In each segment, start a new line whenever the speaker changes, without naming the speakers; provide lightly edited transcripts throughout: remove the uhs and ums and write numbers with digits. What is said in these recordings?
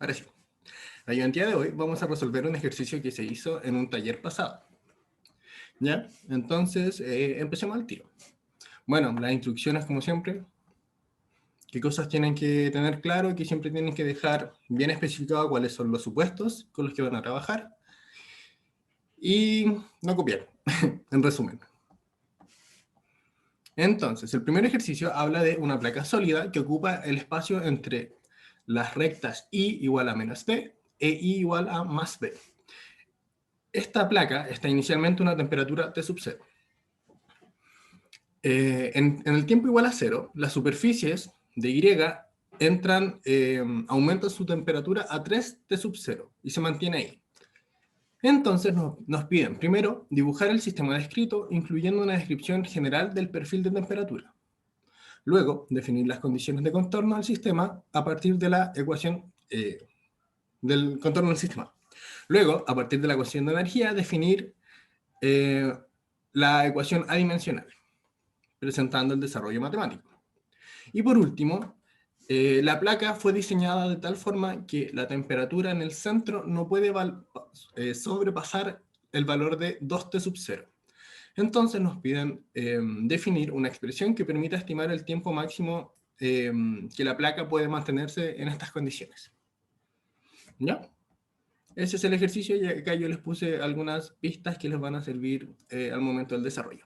Ahora sí, la ayudantía de hoy vamos a resolver un ejercicio que se hizo en un taller pasado. ¿Ya? Entonces, empecemos al tiro. Bueno, las instrucciones como siempre, qué cosas tienen que tener claro, que siempre tienen que dejar bien especificado cuáles son los supuestos con los que van a trabajar y no copiar, en resumen. Entonces, el primer ejercicio habla de una placa sólida que ocupa el espacio entre las rectas y igual a menos b e y igual a más b. Esta placa está inicialmente a una temperatura T sub 0. En el tiempo igual a 0, las superficies de Y aumentan su temperatura a 3 T sub 0 y se mantiene ahí. Entonces nos piden primero dibujar el sistema descrito, incluyendo una descripción general del perfil de temperatura. Luego, definir las condiciones de contorno del sistema a partir de la ecuación del contorno del sistema. Luego, a partir de la ecuación de energía, definir la ecuación adimensional, presentando el desarrollo matemático. Y por último, la placa fue diseñada de tal forma que la temperatura en el centro no puede sobrepasar el valor de 2T sub 0. Entonces nos piden definir una expresión que permita estimar el tiempo máximo que la placa puede mantenerse en estas condiciones. ¿Ya? Ese es el ejercicio y acá yo les puse algunas pistas que les van a servir al momento del desarrollo.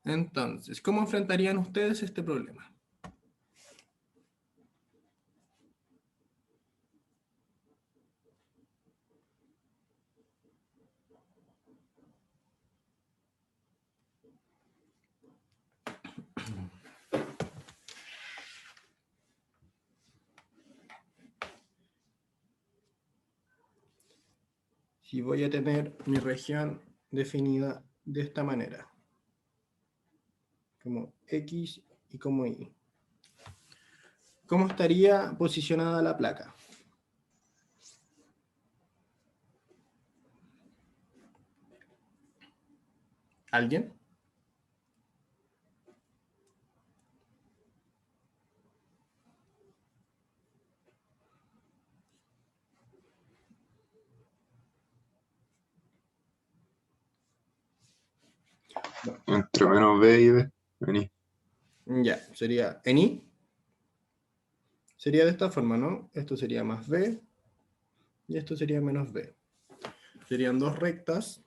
Entonces, ¿cómo enfrentarían ustedes este problema? Si voy a tener mi región definida de esta manera, como X y como Y. ¿Cómo estaría posicionada la placa? ¿Alguien?
Entre menos B y B, vení.
Ya, sería en Y. Sería de esta forma, ¿no? Esto sería más B y esto sería menos B. Serían dos rectas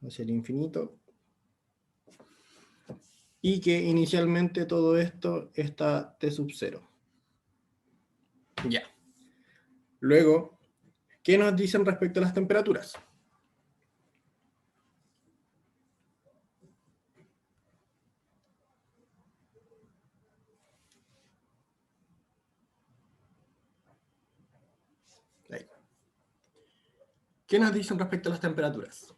hacia el infinito. Y que inicialmente todo esto está T sub 0. Ya. Luego, ¿qué nos dicen respecto a las temperaturas? Ahí. ¿Qué nos dicen respecto a las temperaturas?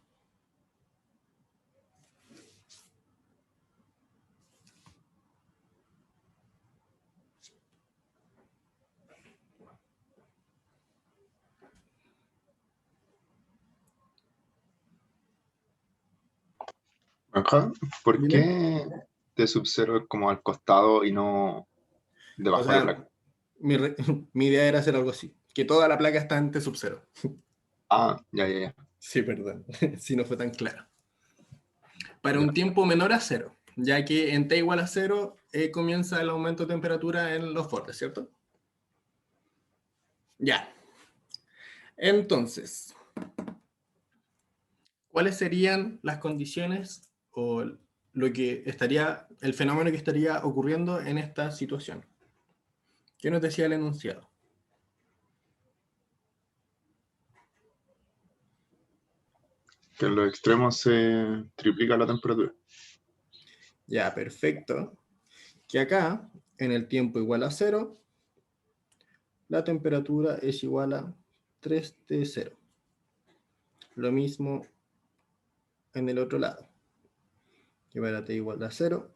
Ajá, ¿por
Dime.
qué T sub 0 es como al costado y no
O
debajo de la
sea,
placa?
mi idea era hacer algo así. Que toda la placa está en T sub 0.
Ah, ya.
Sí, perdón. Si no fue tan claro. Para
Ya.
un tiempo menor a 0, ya que en T igual a 0 comienza el aumento de temperatura en los bordes, ¿cierto? Ya. Entonces, ¿cuáles serían las condiciones o el fenómeno que estaría ocurriendo en esta situación? ¿Qué nos decía el enunciado?
Que en los extremos se triplica la temperatura.
Ya, perfecto. Que acá, en el tiempo igual a 0, la temperatura es igual a 3T0. Lo mismo en el otro lado. Que para T igual a 0,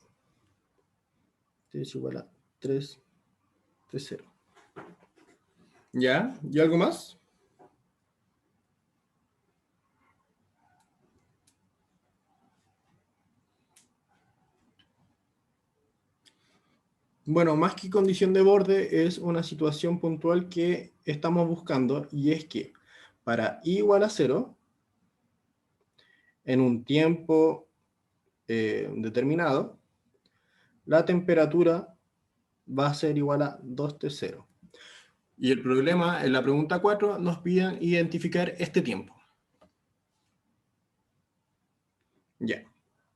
T es igual a 3T0. ¿Ya? ¿Y algo más? Bueno, más que condición de borde, es una situación puntual que estamos buscando, y es que para i igual a 0, en un tiempo determinado, la temperatura va a ser igual a 2T0. Y el problema, en la pregunta 4, nos piden identificar este tiempo. Ya.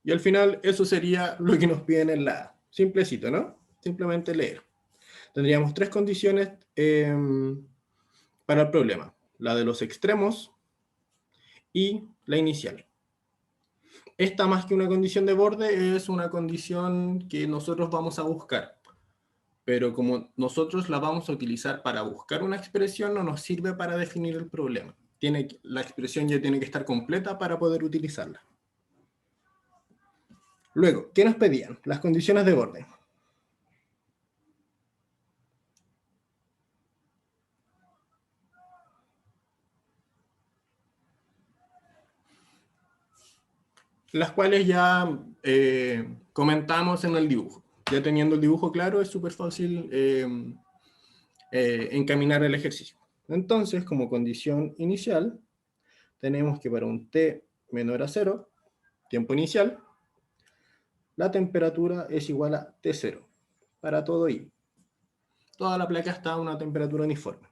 Y al final, eso sería lo que nos piden en la A. Simplecito, ¿no? Simplemente leer. Tendríamos tres condiciones para el problema. La de los extremos y la inicial. Esta, más que una condición de borde, es una condición que nosotros vamos a buscar. Pero como nosotros la vamos a utilizar para buscar una expresión, no nos sirve para definir el problema. La expresión ya tiene que estar completa para poder utilizarla. Luego, ¿qué nos pedían? Las condiciones de borde. Las cuales ya comentamos en el dibujo. Ya teniendo el dibujo claro, es súper fácil encaminar el ejercicio. Entonces, como condición inicial, tenemos que para un t menor a 0, tiempo inicial, la temperatura es igual a T0 para todo i. Toda la placa está a una temperatura uniforme.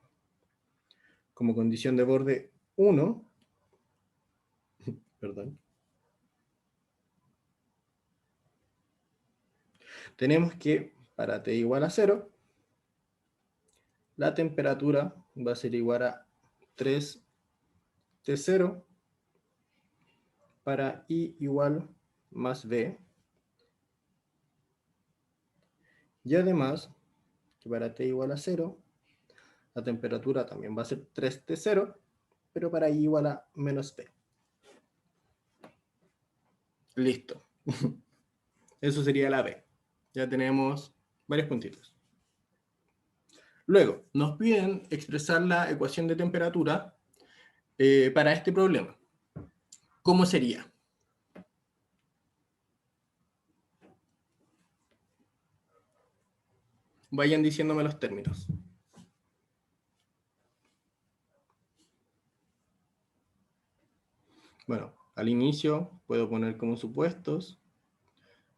Como condición de borde 1, perdón, tenemos que para t igual a 0, la temperatura va a ser igual a 3T0 para i igual más b. Y además, que para t igual a 0, la temperatura también va a ser 3T0, pero para i igual a menos b. Listo. Eso sería la b. Ya tenemos varios puntitos. Luego, nos piden expresar la ecuación de temperatura para este problema. ¿Cómo sería? Vayan diciéndome los términos. Bueno, al inicio puedo poner como supuestos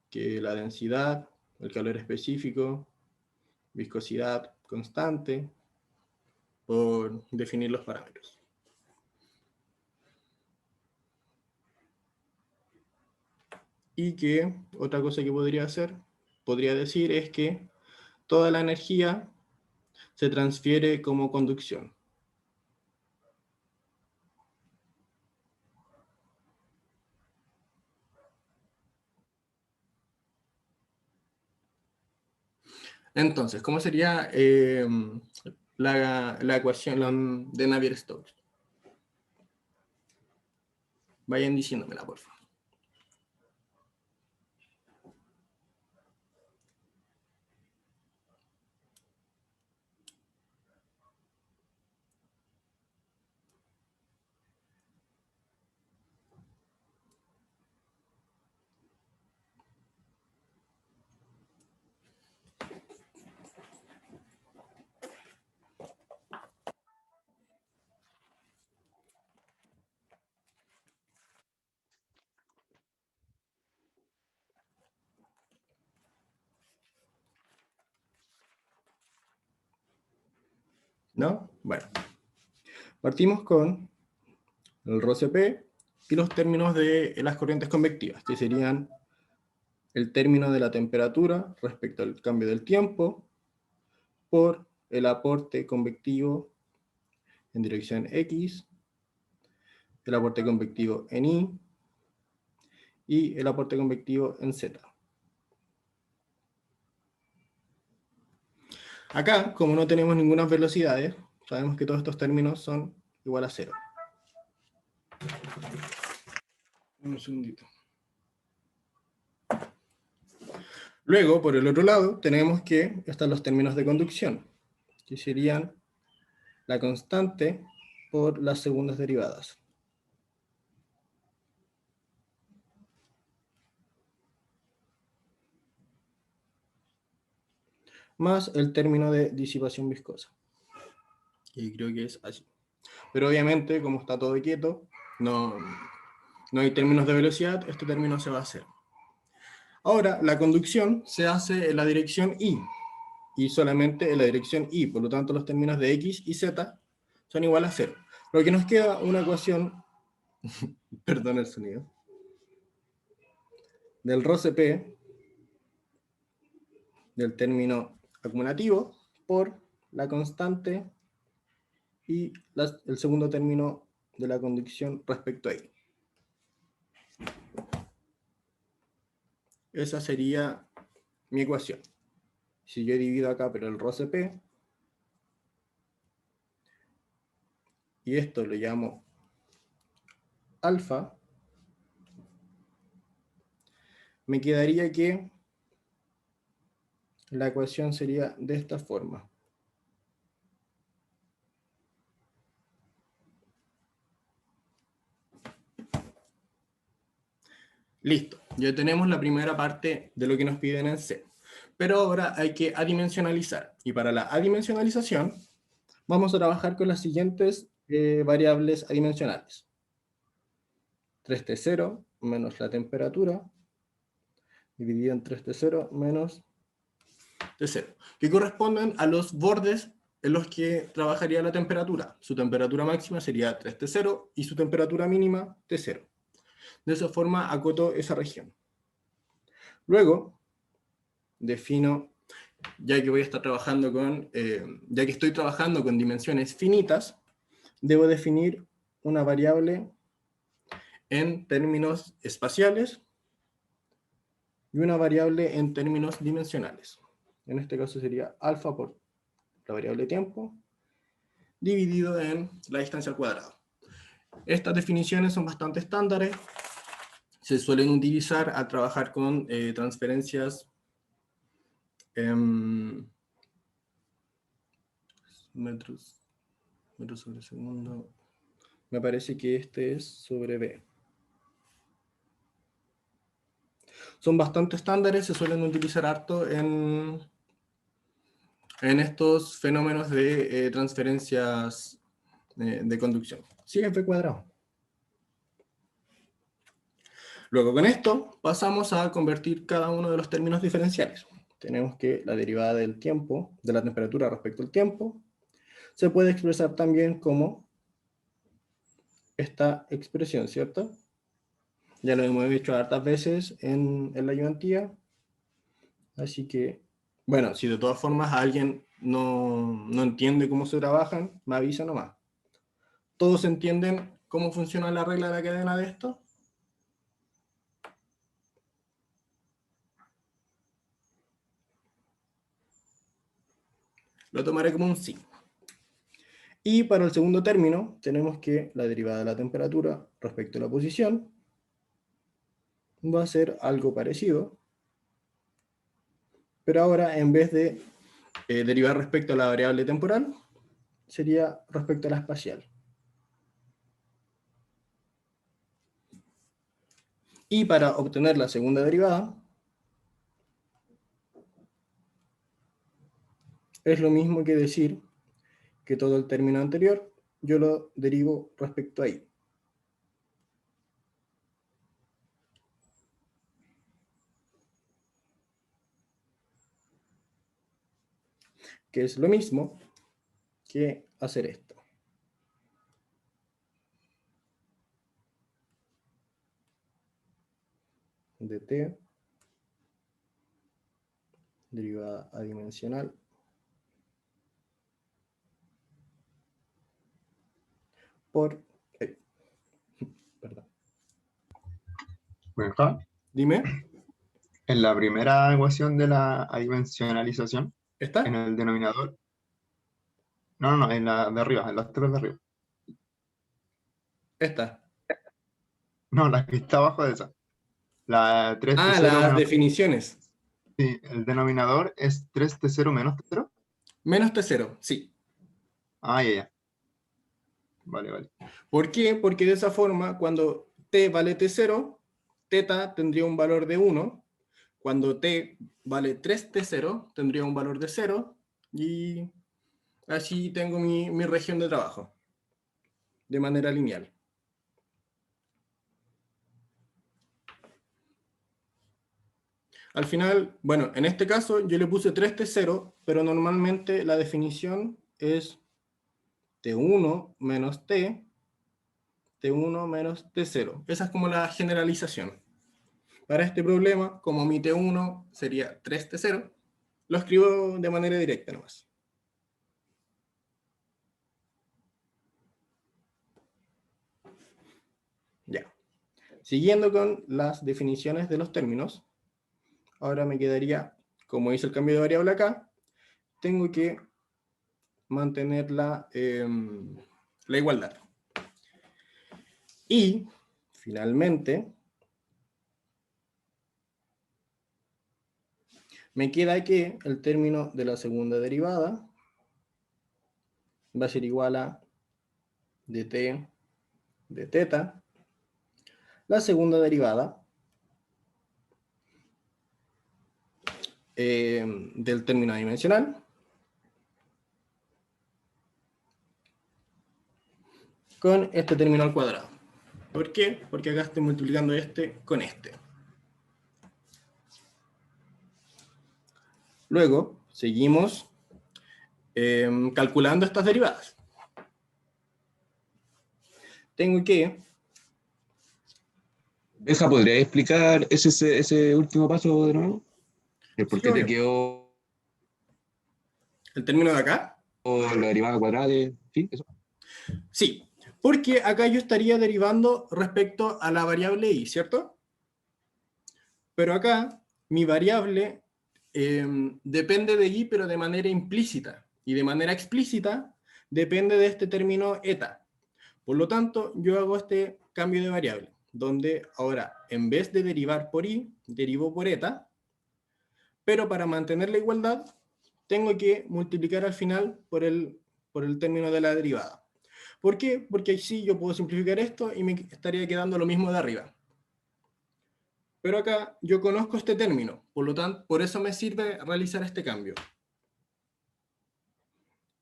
que la densidad, el calor específico, viscosidad constante, por definir los parámetros. Y que otra cosa que podría decir es que toda la energía se transfiere como conducción. Entonces, ¿cómo sería la ecuación de Navier-Stokes? Vayan diciéndomela, por favor. ¿No? Bueno, partimos con el ρCp y los términos de las corrientes convectivas, que serían el término de la temperatura respecto al cambio del tiempo por el aporte convectivo en dirección X, el aporte convectivo en Y y el aporte convectivo en Z. Acá, como no tenemos ninguna velocidades, sabemos que todos estos términos son igual a 0. Un segundito. Luego, por el otro lado, tenemos que están los términos de conducción, que serían la constante por las segundas derivadas. más el término de disipación viscosa. Y creo que es así. Pero obviamente, como está todo quieto, no hay términos de velocidad, este término se va a hacer. Ahora, la conducción se hace en la dirección Y, y solamente en la dirección Y, por lo tanto los términos de X y Z son igual a 0. Lo que nos queda una ecuación, perdón el sonido, del roce P, del término acumulativo, por la constante y el segundo término de la conducción respecto a Y. Esa sería mi ecuación. Si yo divido acá por el roce P, y esto lo llamo alfa, me quedaría que la ecuación sería de esta forma. Listo, ya tenemos la primera parte de lo que nos piden en C. Pero ahora hay que adimensionalizar. Y para la adimensionalización, vamos a trabajar con las siguientes variables adimensionales. 3T0 menos la temperatura, dividido en 3T0 menos T0, que corresponden a los bordes en los que trabajaría la temperatura. Su temperatura máxima sería 3T0 y su temperatura mínima T0. De esa forma acoto esa región. Luego, defino, ya que voy a estar trabajando con, ya que estoy trabajando con dimensiones finitas, debo definir una variable en términos espaciales y una variable en términos dimensionales. En este caso sería alfa por la variable tiempo, dividido en la distancia al cuadrado. Estas definiciones son bastante estándares, se suelen utilizar al trabajar con transferencias metros sobre segundo. Me parece que este es sobre B. Son bastante estándares, se suelen utilizar harto en estos fenómenos de transferencias de conducción. Sí, F cuadrado. Luego con esto pasamos a convertir cada uno de los términos diferenciales. Tenemos que la derivada del tiempo, de la temperatura respecto al tiempo, se puede expresar también como esta expresión, ¿cierto? Ya lo hemos hecho hartas veces en la ayudantía, así que, bueno, si de todas formas alguien no entiende cómo se trabajan, me avisa nomás. ¿Todos entienden cómo funciona la regla de la cadena de esto? Lo tomaré como un sí. Y para el segundo término, tenemos que la derivada de la temperatura respecto a la posición va a ser algo parecido, pero ahora en vez de derivar respecto a la variable temporal, sería respecto a la espacial. Y para obtener la segunda derivada, es lo mismo que decir que todo el término anterior, yo lo derivo respecto a y. Que es lo mismo que hacer esto. De t, derivada adimensional, por... perdón.
Benja,
Dime,
en la primera ecuación de la adimensionalización, en
¿está?
el denominador, no, en la de arriba, en las tres de arriba.
Esta.
No, la que está abajo de esa. La 3 t
Ah,
0
las
menos,
definiciones.
sí, el denominador es 3 t 0 menos T0.
Menos T0, sí.
Ah, ya. Vale.
¿Por qué? Porque de esa forma, cuando t vale T0, θ tendría un valor de 1, cuando t vale 3t0, tendría un valor de 0 y así tengo mi región de trabajo de manera lineal. Al final, bueno, en este caso yo le puse 3t0, pero normalmente la definición es t1 menos t1 menos t0. Esa es como la generalización. Para este problema, como mi t1 sería 3t0, lo escribo de manera directa nomás. Ya. Siguiendo con las definiciones de los términos, ahora me quedaría, como hice el cambio de variable acá, tengo que mantener la igualdad. Y, finalmente, me queda que el término de la segunda derivada va a ser igual a dt de teta, la segunda derivada del término dimensional con este término al cuadrado. ¿Por qué? Porque acá estoy multiplicando este con este. Luego, seguimos calculando estas derivadas. Tengo que...
Benja, ¿podrías explicar ese último paso de nuevo? ¿El por
Sí,
qué te
obvio.
quedó
¿El término de acá?
la derivada cuadrada de... Sí, eso.
Sí, porque acá yo estaría derivando respecto a la variable y, ¿cierto? Pero acá mi variable depende de y, pero de manera implícita. Y de manera explícita depende de este término eta. Por lo tanto, yo hago este cambio de variable, donde ahora, en vez de derivar por y, derivo por eta, pero para mantener la igualdad, tengo que multiplicar al final por el término de la derivada. ¿Por qué? Porque así yo puedo simplificar esto y me estaría quedando lo mismo de arriba. Pero acá yo conozco este término, por lo tanto, por eso me sirve realizar este cambio.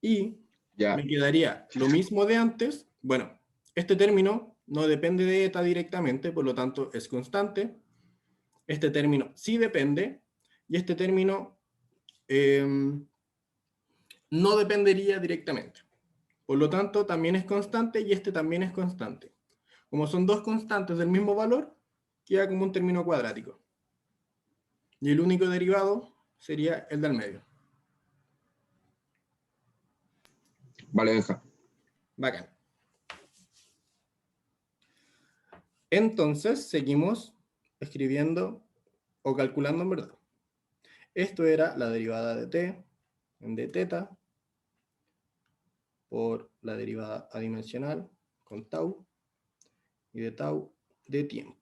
Y
Ya.
me quedaría lo mismo de antes. Bueno, este término no depende de eta directamente, por lo tanto es constante. Este término sí depende, y este término no dependería directamente. Por lo tanto, también es constante y este también es constante. Como son dos constantes del mismo valor, queda como un término cuadrático. Y el único derivado sería el del medio.
Vale, Benja.
Bacán. Entonces, seguimos escribiendo o calculando en verdad. Esto era la derivada de t de teta por la derivada adimensional con tau y de tau de tiempo.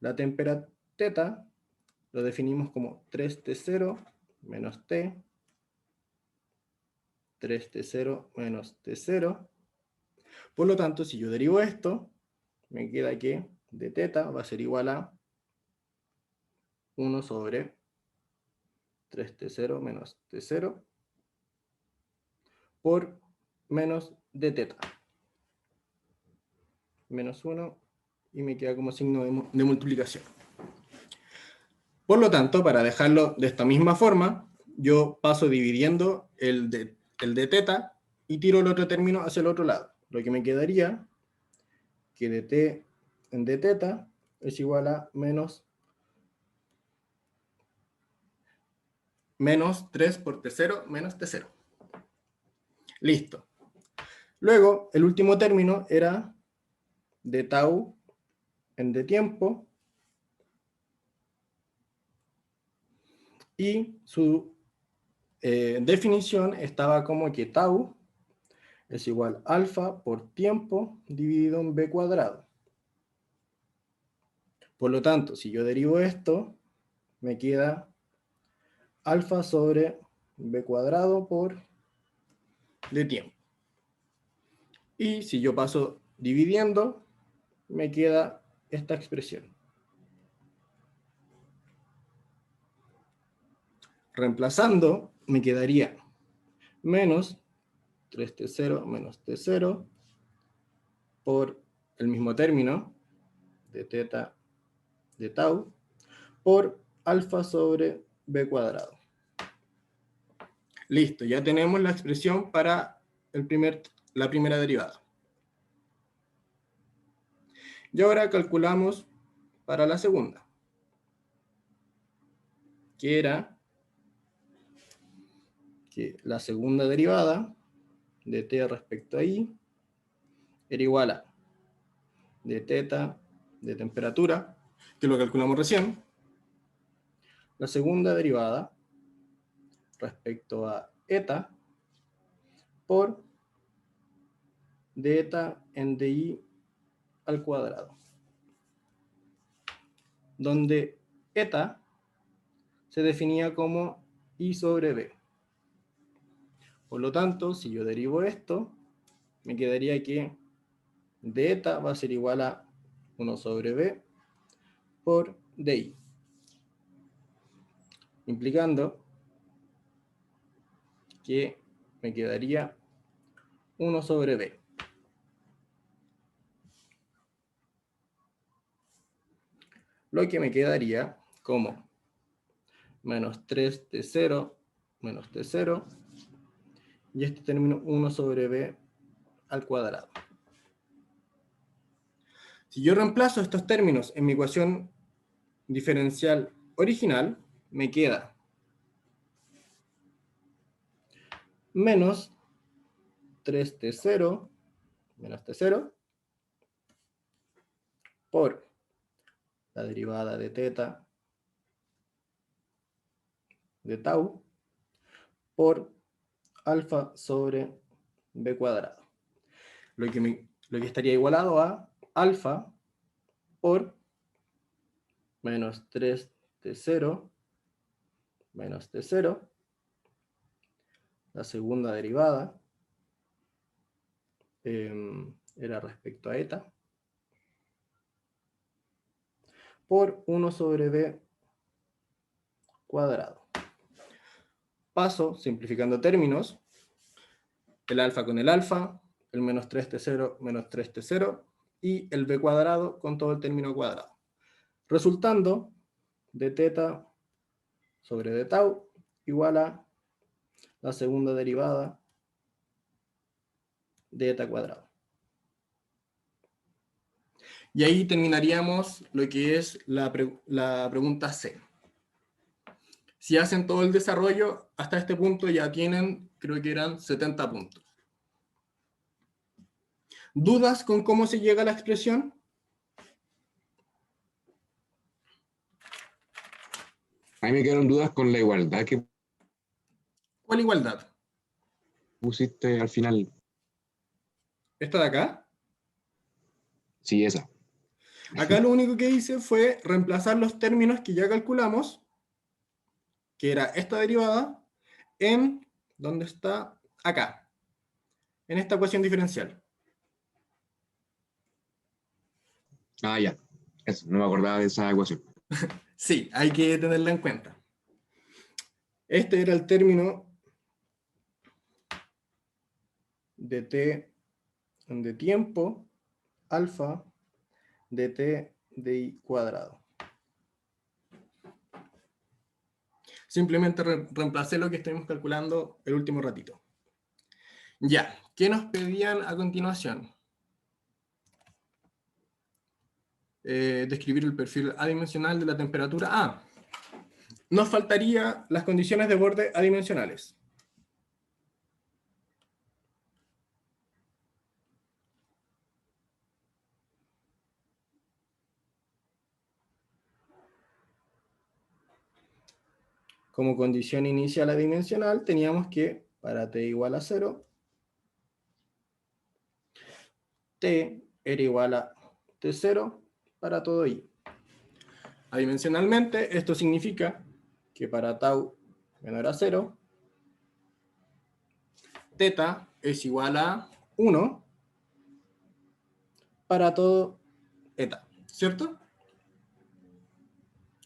La temperatura teta lo definimos como 3t0 menos t, 3t0 menos t0. Por lo tanto, si yo derivo esto, me queda que de teta va a ser igual a 1 sobre 3t0 menos t0 por menos de teta. Menos 1 y me queda como signo de multiplicación. Por lo tanto, para dejarlo de esta misma forma, yo paso dividiendo el de teta y tiro el otro término hacia el otro lado. Lo que me quedaría que de t en de teta es igual a menos 3 por t0 menos t0. Listo. Luego, el último término era de tau en de tiempo y su definición estaba como que tau es igual a alfa por tiempo dividido en b cuadrado. Por lo tanto, si yo derivo esto, me queda alfa sobre b cuadrado por de tiempo. Y si yo paso dividiendo, me queda esta expresión. Reemplazando, me quedaría menos 3t0 menos t0 por el mismo término de teta de tau por alfa sobre b cuadrado. Listo, ya tenemos la expresión para la primera derivada. Y ahora calculamos para la segunda, que era que la segunda derivada de t respecto a i era igual a de teta de temperatura, que lo calculamos recién, la segunda derivada respecto a eta por de eta en di al cuadrado, donde eta se definía como i sobre b. Por lo tanto, si yo derivo esto, me quedaría que de eta va a ser igual a 1 sobre b por di, implicando que me quedaría 1 sobre b. Lo que me quedaría como menos 3t0 menos t0, y este término 1 sobre b al cuadrado. Si yo reemplazo estos términos en mi ecuación diferencial original, me queda menos 3t0 menos t0 por la derivada de teta de tau por alfa sobre b cuadrado. Lo que estaría igualado a alfa por menos 3t0 menos t0, la segunda derivada era respecto a eta, por 1 sobre b cuadrado. Paso, simplificando términos, el alfa con el alfa, el menos 3t0 menos 3t0, y el b cuadrado con todo el término cuadrado. Resultando de teta sobre de tau igual a la segunda derivada de eta cuadrado. Y ahí terminaríamos lo que es la pregunta C. Si hacen todo el desarrollo, hasta este punto ya tienen, creo que eran 70 puntos. ¿Dudas con cómo se llega a la expresión?
A mí me quedaron dudas con la igualdad que
¿Cuál igualdad?
pusiste al final.
¿Esta de acá?
Sí, esa.
Acá lo único que hice fue reemplazar los términos que ya calculamos, que era esta derivada, en, ¿dónde está? Acá, en esta ecuación diferencial.
Ah, ya. Eso, no me acordaba de esa ecuación.
Sí, hay que tenerla en cuenta. Este era el término de t de tiempo, alfa, de t de i cuadrado. Simplemente reemplacé lo que estuvimos calculando el último ratito. Ya, ¿qué nos pedían a continuación? Describir el perfil adimensional de la temperatura. Nos faltaría las condiciones de borde adimensionales. Como condición inicial adimensional teníamos que para t igual a 0, t era igual a t0 para todo i. Adimensionalmente esto significa que para tau menor a 0, teta es igual a 1 para todo eta, ¿cierto?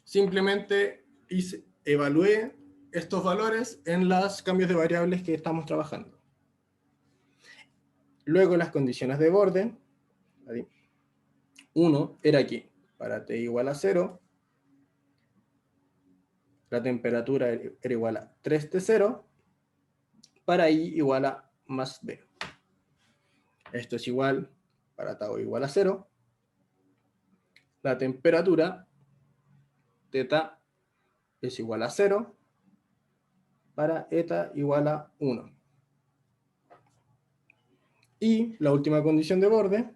Simplemente evalué estos valores en los cambios de variables que estamos trabajando. Luego las condiciones de borde. 1 era que para t igual a 0, la temperatura era igual a 3T0, para i igual a más b. Esto es igual, para tau igual a 0, la temperatura θ es igual a 0, para eta igual a 1. Y la última condición de borde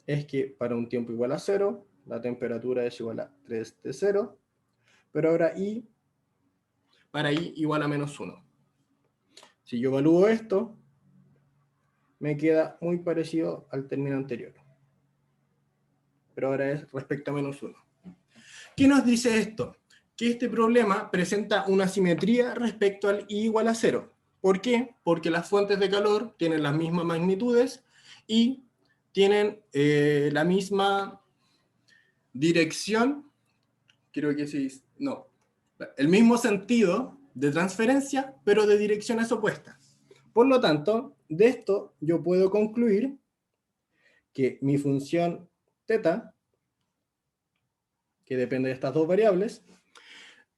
es que para un tiempo igual a 0, la temperatura es igual a 3T0, pero ahora para i igual a menos 1. Si yo evalúo esto, me queda muy parecido al término anterior. Pero ahora es respecto a menos 1. ¿Qué nos dice esto? Que este problema presenta una simetría respecto al i igual a 0. ¿Por qué? Porque las fuentes de calor tienen las mismas magnitudes y tienen la misma dirección, creo que sí, no, el mismo sentido de transferencia, pero de direcciones opuestas. Por lo tanto, de esto yo puedo concluir que mi función θ, que depende de estas dos variables,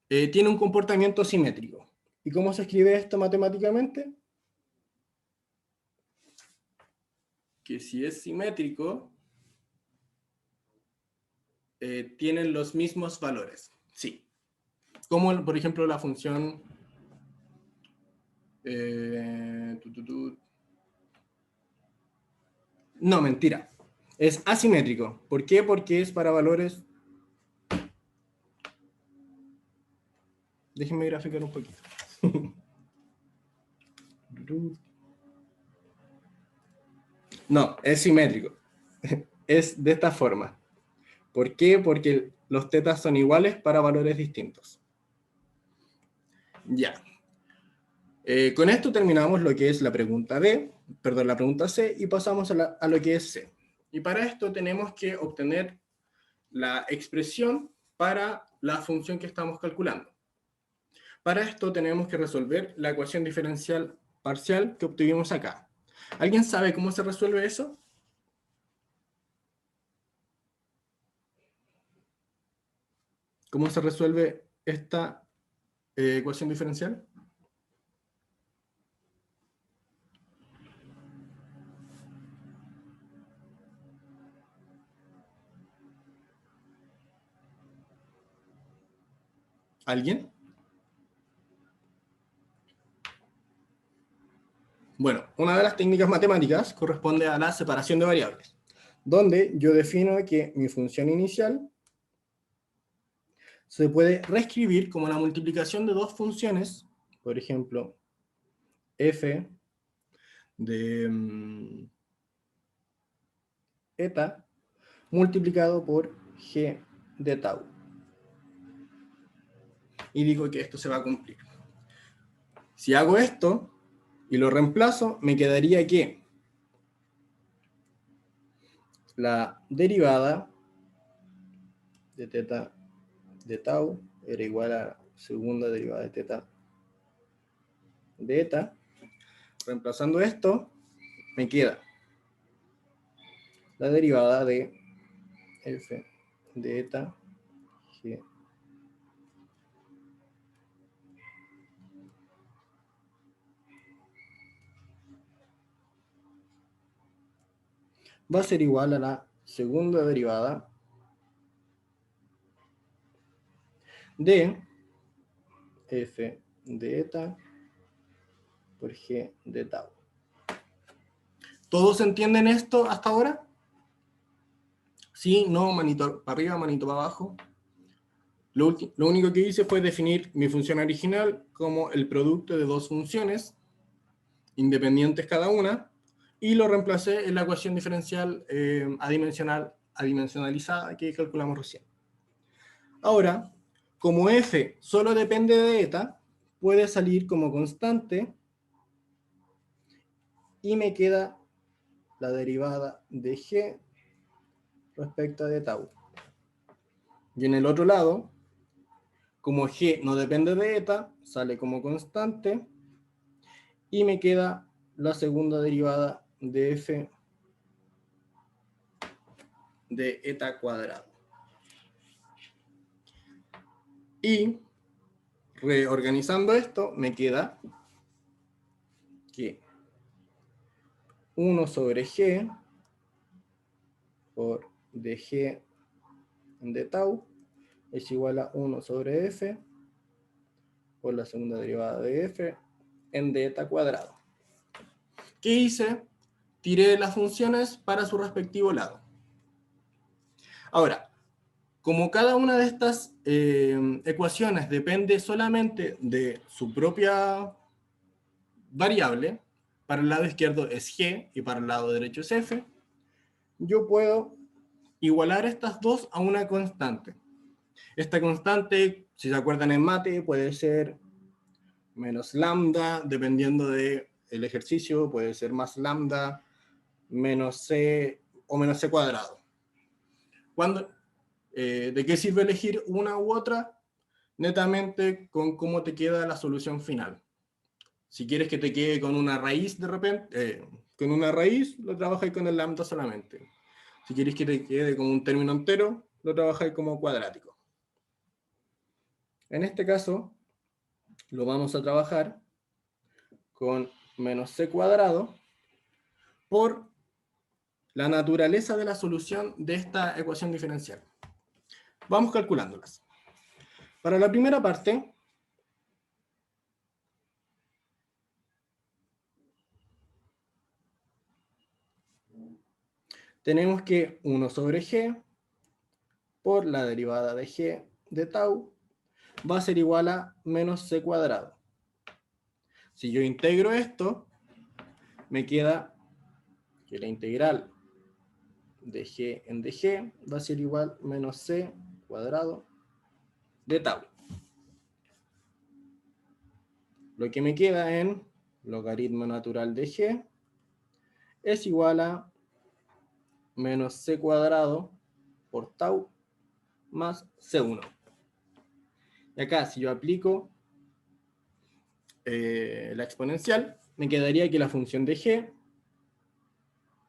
tiene un comportamiento simétrico. ¿Y cómo se escribe esto matemáticamente? Que si es simétrico, tienen los mismos valores. Sí. Como, por ejemplo, la función... No, mentira. Es asimétrico. ¿Por qué? Porque es para valores... Déjenme graficar un poquito. No, es simétrico. Es de esta forma. ¿Por qué? Porque los tetas son iguales para valores distintos. Ya. Con esto terminamos lo que es la pregunta D, perdón, la pregunta C, y pasamos a lo que es C. Y para esto tenemos que obtener la expresión para la función que estamos calculando. Para esto tenemos que resolver la ecuación diferencial parcial que obtuvimos acá. ¿Alguien sabe cómo se resuelve eso? ¿Cómo se resuelve esta ecuación diferencial? ¿Alguien? Bueno, una de las técnicas matemáticas corresponde a la separación de variables, donde yo defino que mi función inicial se puede reescribir como la multiplicación de dos funciones, por ejemplo, f de eta multiplicado por g de tau. Y digo que esto se va a cumplir. Si hago esto y lo reemplazo, me quedaría que la derivada de θ de tau era igual a la segunda derivada de θ de eta. Reemplazando esto, me queda la derivada de f de eta g va a ser igual a la segunda derivada de f de eta por g de tau. ¿Todos entienden esto hasta ahora? Sí, no, manito para arriba, manito para abajo. Lo único que hice fue definir mi función original como el producto de dos funciones independientes cada una, y lo reemplacé en la ecuación diferencial adimensionalizada que calculamos recién. Ahora, como f solo depende de eta, puede salir como constante y me queda la derivada de g respecto de tau. Y en el otro lado, Como g no depende de eta, sale como constante, y me queda la segunda derivada de f de eta cuadrado. Y reorganizando esto, me queda que 1 sobre g por dg de tau es igual a 1 sobre f por la segunda derivada de f en de eta cuadrado. ¿Qué hice? Tiré las funciones para su respectivo lado. Ahora, como cada una de estas ecuaciones depende solamente de su propia variable, para el lado izquierdo es g y para el lado derecho es f, yo puedo igualar estas dos a una constante. Esta constante, si se acuerdan en mate, puede ser menos lambda, dependiendo del ejercicio, puede ser más lambda, menos c o menos c cuadrado. ¿De qué sirve elegir una u otra? Netamente con cómo te queda la solución final. Si quieres que te quede con una raíz de repente, con una raíz, lo trabajáis con el lambda solamente. Si quieres que te quede como un término entero, lo trabajáis como cuadrático. En este caso, lo vamos a trabajar con menos c cuadrado por la naturaleza de la solución de esta ecuación diferencial. Vamos calculándolas. Para la primera parte, tenemos que 1 sobre g por la derivada de g de tau va a ser igual a menos c cuadrado. Si yo integro esto, me queda que la integral de g en dg va a ser igual a menos c cuadrado de tau. Lo que me queda en logaritmo natural de g es igual a menos c cuadrado por tau más c1. Y acá, si yo aplico la exponencial, me quedaría que la función de g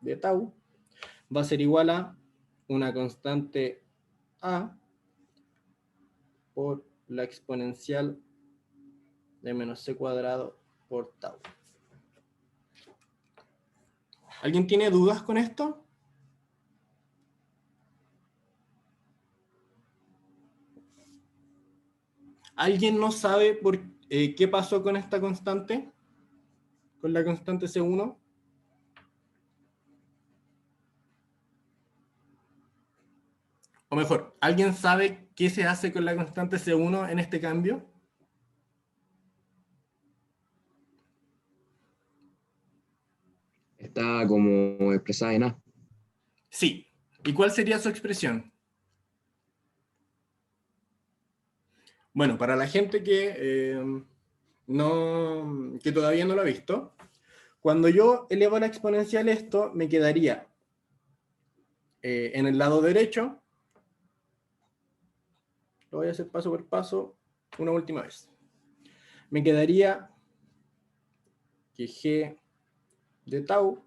de tau va a ser igual a una constante a por la exponencial de menos c cuadrado por tau. ¿Alguien tiene dudas con esto? ¿Alguien no sabe qué pasó con esta constante? ¿Con la constante C1? O mejor, ¿alguien sabe qué se hace con la constante C1 en este cambio?
Está como expresada en A.
Sí. ¿Y cuál sería su expresión? Bueno, para la gente que todavía no lo ha visto, cuando yo elevo la exponencial esto, me quedaría en el lado derecho, lo voy a hacer paso por paso una última vez. Me quedaría que g de tau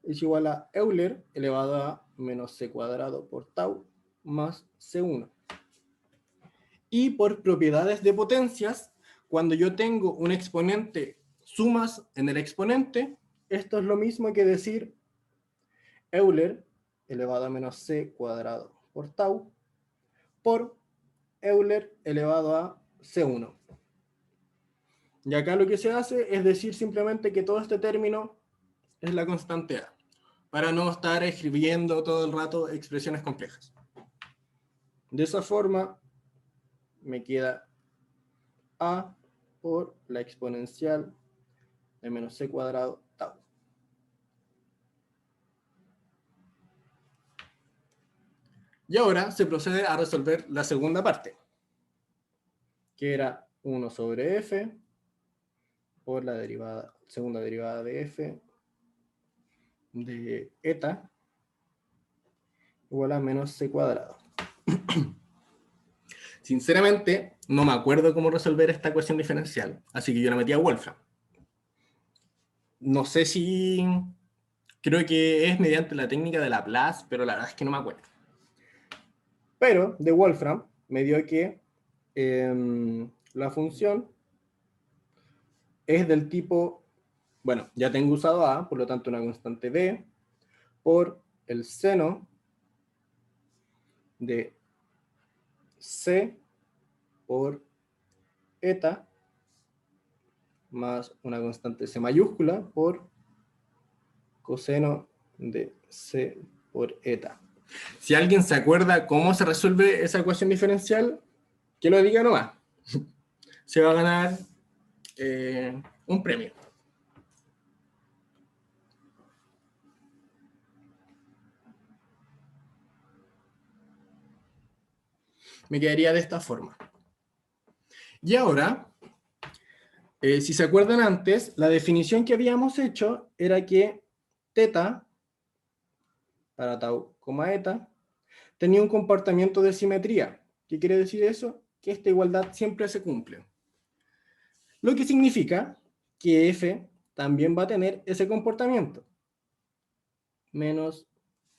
es igual a Euler elevado a menos c cuadrado por tau más c1. Y por propiedades de potencias, cuando yo tengo un exponente sumas en el exponente, esto es lo mismo que decir Euler elevado a menos c cuadrado por tau por Euler elevado a c1. Y acá lo que se hace es decir simplemente que todo este término es la constante a, para no estar escribiendo todo el rato expresiones complejas. De esa forma me queda a por la exponencial de menos c cuadrado tau. Y ahora se procede a resolver la segunda parte, que era 1 sobre f por la segunda derivada de f de eta igual a menos c cuadrado. Sinceramente, no me acuerdo cómo resolver esta ecuación diferencial, así que yo la metí a Wolfram. No sé si... Creo que es mediante la técnica de Laplace, pero la verdad es que no me acuerdo. Pero de Wolfram me dio que la función es del tipo, bueno, ya tengo usado a, por lo tanto una constante b, por el seno de c por eta, más una constante c mayúscula por coseno de c por eta. Si alguien se acuerda cómo se resuelve esa ecuación diferencial, que lo diga nomás. Se va a ganar un premio. Me quedaría de esta forma. Y ahora, si se acuerdan antes, la definición que habíamos hecho era que teta, para tau, eta, tenía un comportamiento de simetría. ¿Qué quiere decir eso? Que esta igualdad siempre se cumple. Lo que significa que f también va a tener ese comportamiento. Menos,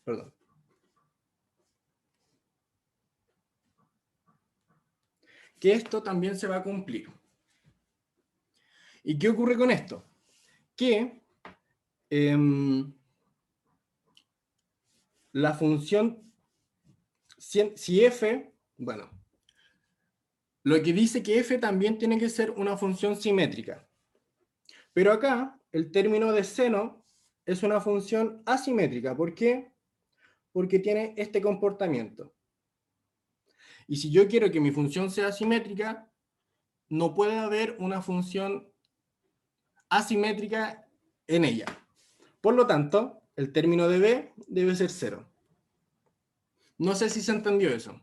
perdón. Que esto también se va a cumplir. ¿Y qué ocurre con esto? Que la función, si f, bueno, lo que dice que f también tiene que ser una función simétrica. Pero acá, el término de seno es una función asimétrica. ¿Por qué? Porque tiene este comportamiento. Y si yo quiero que mi función sea simétrica, no puede haber una función asimétrica en ella. Por lo tanto, el término de b debe ser 0. No sé si se entendió eso.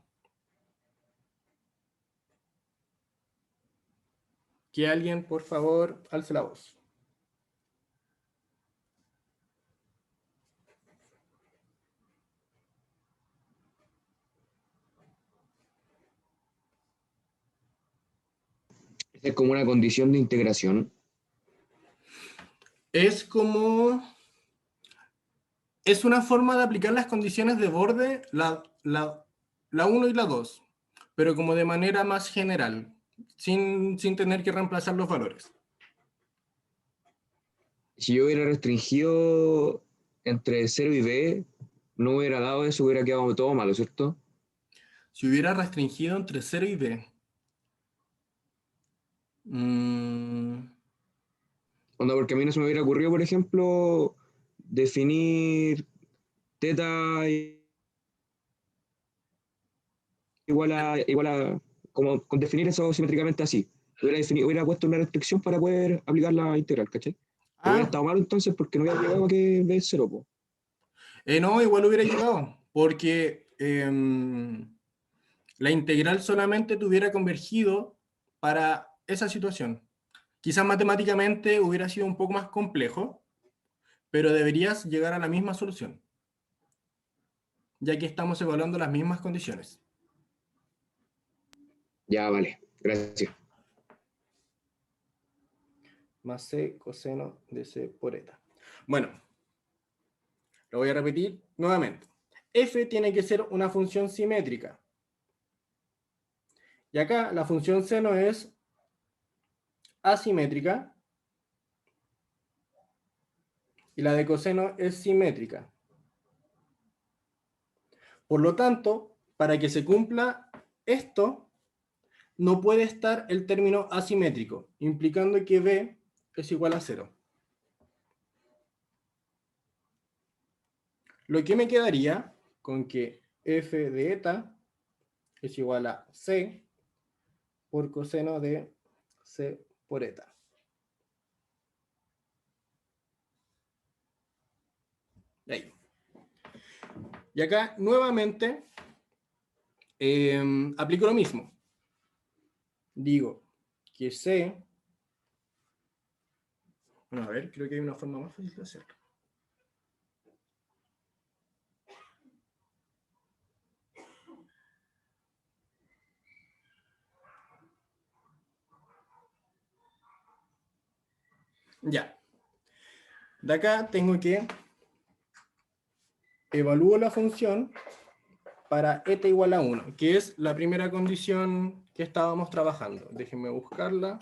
Que alguien, por favor, alce la voz.
Es como una condición de integración.
Es como... Es una forma de aplicar las condiciones de borde, la 1 y la 2, pero como de manera más general, sin tener que reemplazar los valores.
Si yo hubiera restringido entre 0 y b, no hubiera dado eso, hubiera quedado todo malo, ¿cierto?
Si hubiera restringido entre 0 y b...
Onda, porque a mí no se me hubiera ocurrido, por ejemplo, definir teta igual a como con definir eso simétricamente así. Hubiera puesto una restricción para poder aplicar la integral, ¿cachai? Pero hubiera
Ah,
estado malo entonces porque no hubiera llegado a que b es 0, po.
no, igual hubiera llegado, porque la integral solamente te hubiera convergido para esa situación. Quizás matemáticamente hubiera sido un poco más complejo, pero deberías llegar a la misma solución, ya que estamos evaluando las mismas condiciones.
Ya, vale, gracias.
Más c coseno de c por eta. Bueno, lo voy a repetir nuevamente. F tiene que ser una función simétrica. Y acá la función seno es asimétrica y la de coseno es simétrica. Por lo tanto, para que se cumpla esto, no puede estar el término asimétrico, implicando que b es igual a 0. Lo que me quedaría con que f de eta es igual a c por coseno de c por eta. Ahí. Y acá nuevamente aplico lo mismo. Digo que c, bueno, a ver, creo que hay una forma más fácil de hacerlo. Ya. De acá tengo que evalúo la función para eta igual a 1, que es la primera condición que estábamos trabajando. Déjenme buscarla.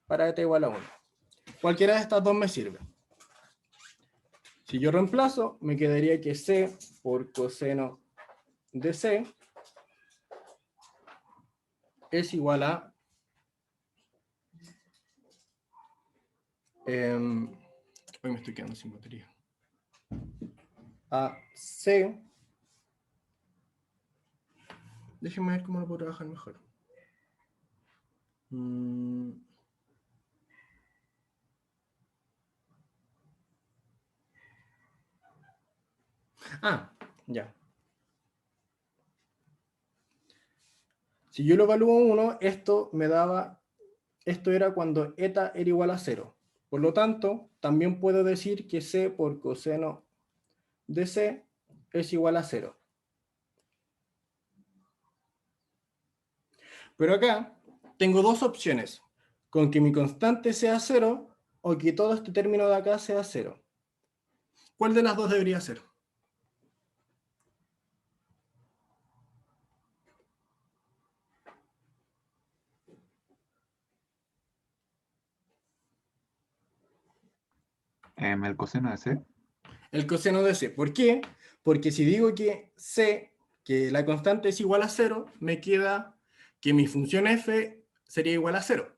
Para eta igual a 1. Cualquiera de estas dos me sirve. Si yo reemplazo, me quedaría que c por coseno de c es igual a hoy me estoy quedando sin batería. A c. Déjenme ver cómo lo puedo trabajar mejor. Ya. Si yo lo evalúo 1, esto era cuando eta era igual a 0. Por lo tanto, también puedo decir que c por coseno de c es igual a 0. Pero acá tengo dos opciones, con que mi constante sea 0 o que todo este término de acá sea 0. ¿Cuál de las dos debería ser?
El coseno de C.
El coseno de c. ¿Por qué? Porque si digo que c, que la constante es igual a 0, me queda que mi función f sería igual a 0,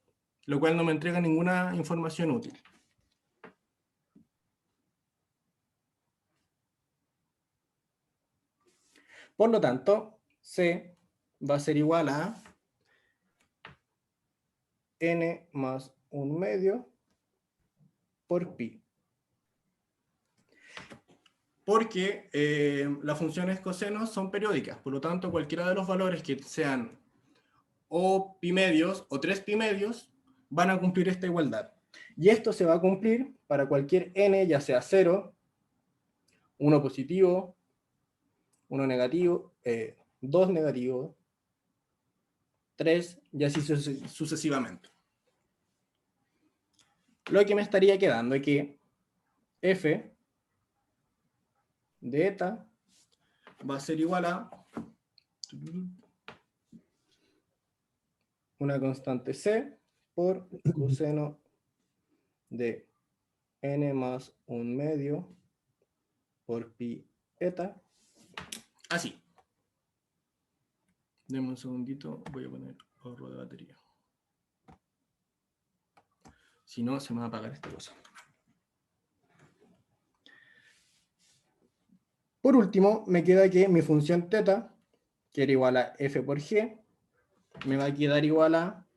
lo cual no me entrega ninguna información útil. Por lo tanto, c va a ser igual a n más 1 medio por pi. Porque las funciones cosenos son periódicas, por lo tanto cualquiera de los valores que sean o pi medios o 3 pi medios van a cumplir esta igualdad. Y esto se va a cumplir para cualquier n, ya sea 0, 1 positivo, 1 negativo, 2 negativo, 3, y así sucesivamente. Lo que me estaría quedando es que f de eta va a ser igual a una constante c por coseno de n más 1 medio por pi eta. Así. Deme un segundito, voy a poner ahorro de batería. Si no, se me va a apagar esta cosa. Por último, me queda que mi función teta, que era igual a f por g, me va a quedar igual a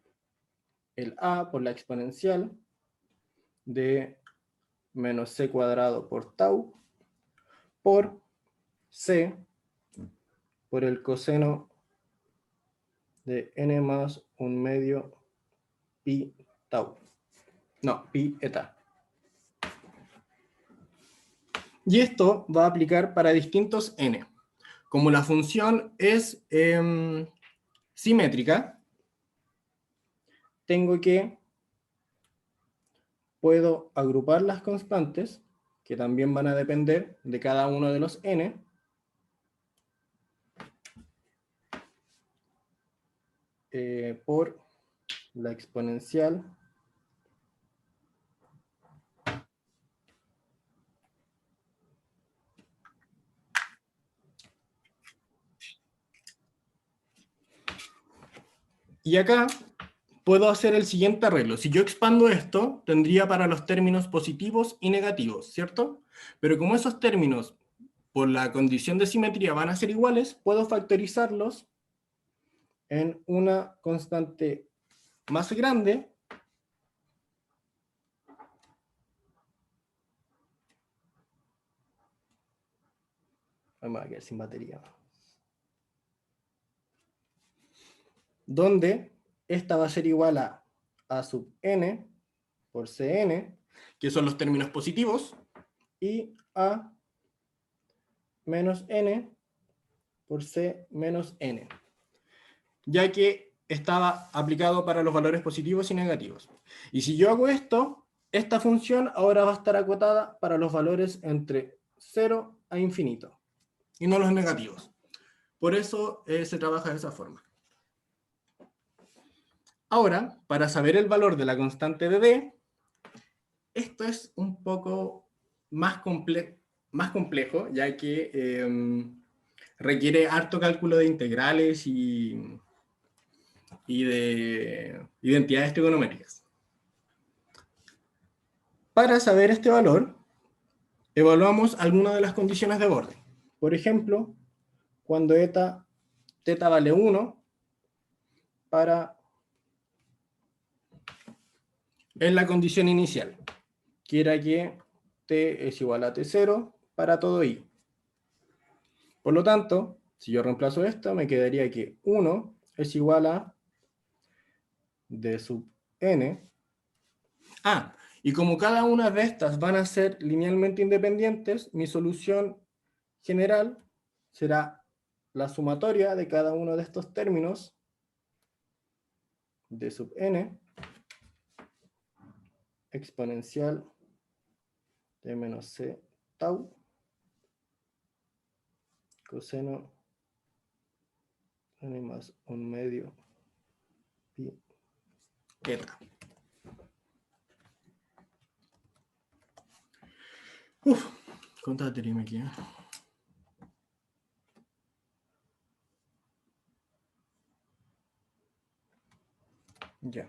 el a por la exponencial de menos c cuadrado por tau por c por el coseno de n más 1 medio pi tau. No, pi eta. Y esto va a aplicar para distintos n. Como la función es simétrica, puedo agrupar las constantes, que también van a depender de cada uno de los n, por la exponencial y acá puedo hacer el siguiente arreglo. Si yo expando esto, tendría para los términos positivos y negativos, ¿cierto? Pero como esos términos, por la condición de simetría, van a ser iguales, puedo factorizarlos en una constante más grande me voy a quedar sin batería, donde esta va a ser igual a sub n por cn, que son los términos positivos, y a menos n por c menos n, ya que estaba aplicado para los valores positivos y negativos. Y si yo hago esto, esta función ahora va a estar acotada para los valores entre 0 a infinito, y no los negativos. Por eso se trabaja de esa forma. Ahora, para saber el valor de la constante de D, esto es un poco más complejo, ya que requiere harto cálculo de integrales y de identidades trigonométricas. Para saber este valor, evaluamos algunas de las condiciones de borde. Por ejemplo, cuando θ vale 1, en la condición inicial, que era que t es igual a t0 para todo i. Por lo tanto, si yo reemplazo esto, me quedaría que 1 es igual a d sub n. Y como cada una de estas van a ser linealmente independientes, mi solución general será la sumatoria de cada uno de estos términos, d sub n, exponencial de menos c tau, coseno n más 1/2 pi eta. ¿Cuánta batería me queda? Ya.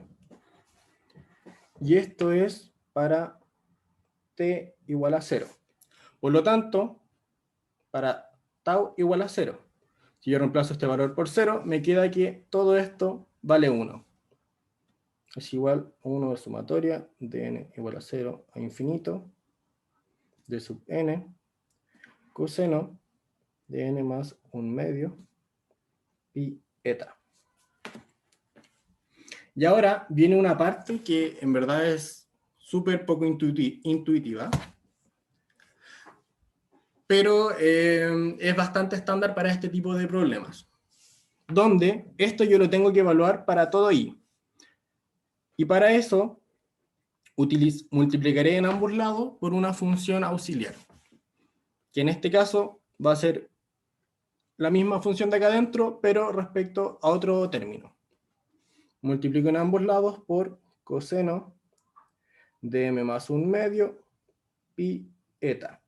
Y esto es para t igual a 0. Por lo tanto, para tau igual a 0, si yo reemplazo este valor por 0, me queda que todo esto vale 1. Es igual a 1 de sumatoria de n igual a 0 a infinito de sub n coseno de n más 1/2 pi eta. Y ahora viene una parte que en verdad es súper poco intuitiva, pero es bastante estándar para este tipo de problemas, donde esto yo lo tengo que evaluar para todo i. Y para eso multiplicaré en ambos lados por una función auxiliar, que en este caso va a ser la misma función de acá adentro, pero respecto a otro término. Multiplico en ambos lados por coseno de m más 1/2 pi eta.